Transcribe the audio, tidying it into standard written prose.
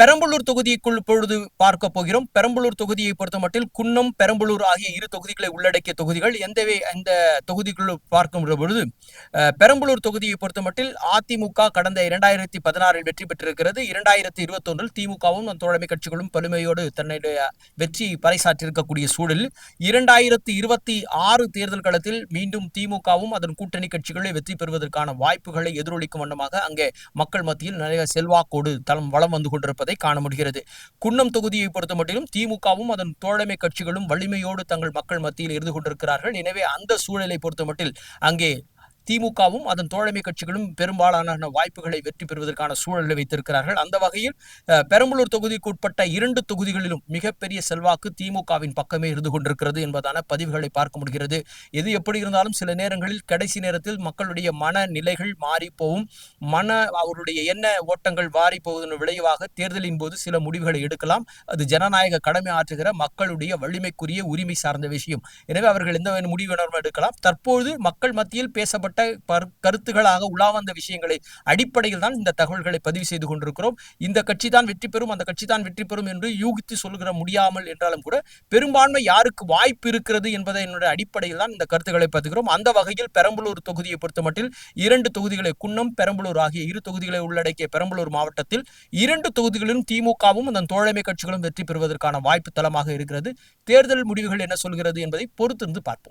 பெரம்பலூர் தொகுதிக்குள் இப்பொழுது பார்க்க போகிறோம். பெரம்பலூர் தொகுதியை பொறுத்தமட்டில் குன்னம், பெரம்பலூர் ஆகிய இரு தொகுதிகளை உள்ளடக்கிய தொகுதிகள். இந்த தொகுதிக்குள் பார்க்கின்ற பொழுது பெரம்பலூர் தொகுதியை பொறுத்தமட்டில் அதிமுக கடந்த 2016 வெற்றி பெற்றிருக்கிறது. 2021 திமுகவும் தோழமை கட்சிகளும் பெருமையோடு தன்னுடைய வெற்றி பறைசாற்றியிருக்கக்கூடிய சூழலில் 2026 தேர்தல் களத்தில் மீண்டும் திமுகவும் அதன் கூட்டணி கட்சிகளை வெற்றி பெறுவதற்கான வாய்ப்புகளை எதிரொலிக்கும் வண்ணமாக அங்கே மக்கள் மத்தியில் நிறைய செல்வாக்கோடு தளம் வளம் வந்து கொண்டிருப்பதை காண முடிகிறது. குன்னம் தொகுதியை பொறுத்த மட்டிலும் திமுகவும் அதன் தோழமை கட்சிகளும் வலிமையோடு தங்கள் மக்கள் மத்தியில் இருந்து கொண்டிருக்கிறார்கள். எனவே அந்த சூழலை பொறுத்த மட்டில் அங்கே திமுகவும் அதன் தோழமை கட்சிகளும் பெரும்பாலான வாய்ப்புகளை வெற்றி பெறுவதற்கான சூழலை வைத்திருக்கிறார்கள். அந்த வகையில் பெரம்பலூர் தொகுதிக்கு உட்பட்ட 2 தொகுதிகளிலும் மிகப்பெரிய செல்வாக்கு திமுகவின் பக்கமே இருந்து கொண்டிருக்கிறது என்பதான பதிவுகளை பார்க்க முடிகிறது. எது எப்படி இருந்தாலும் சில நேரங்களில் கடைசி நேரத்தில் மக்களுடைய மனநிலைகள் மாறி போகும், அவருடைய எண்ண ஓட்டங்கள் மாறி போவதன் விளைவாக தேர்தலின் போது சில முடிவுகளை எடுக்கலாம். அது ஜனநாயக கடமை ஆற்றுகிற மக்களுடைய வலிமைக்குரிய உரிமை சார்ந்த விஷயம். எனவே அவர்கள் எந்த முடிவு எடுக்கலாம். தற்போது மக்கள் மத்தியில் பேசப்பட்ட கருத்துகளாக உலா வந்த விஷயங்களை அடிப்படையில் தான் இந்த தகவல்களை பதிவு செய்து கொண்டிருக்கிறோம். இந்த கட்சி தான் வெற்றி பெறும், அந்த கட்சி தான் வெற்றி பெறும் என்று யூகித்து சொல்லுகிற முடியாமல் என்றாலும் கூட பெரும்பான்மை யாருக்கு வாய்ப்பு இருக்கிறது என்பதை என்னுடைய அடிப்படையில் தான் இந்த கருத்துக்களை பதிகிறோம். அந்த வகையில் பெரம்பலூர் தொகுதியை பொறுத்தமட்டில் 2 தொகுதிகளை குன்னம், பெரம்பலூர் ஆகிய இரு தொகுதிகளை உள்ளடக்கிய பெரம்பலூர் மாவட்டத்தில் 2 தொகுதிகளிலும் திமுகவும் அதன் தோழமை கட்சிகளும் வெற்றி பெறுவதற்கான வாய்ப்பு தளமாக இருக்கிறது. தேர்தல் முடிவுகள் என்ன சொல்கிறது என்பதை பொறுத்திருந்து பார்ப்போம்.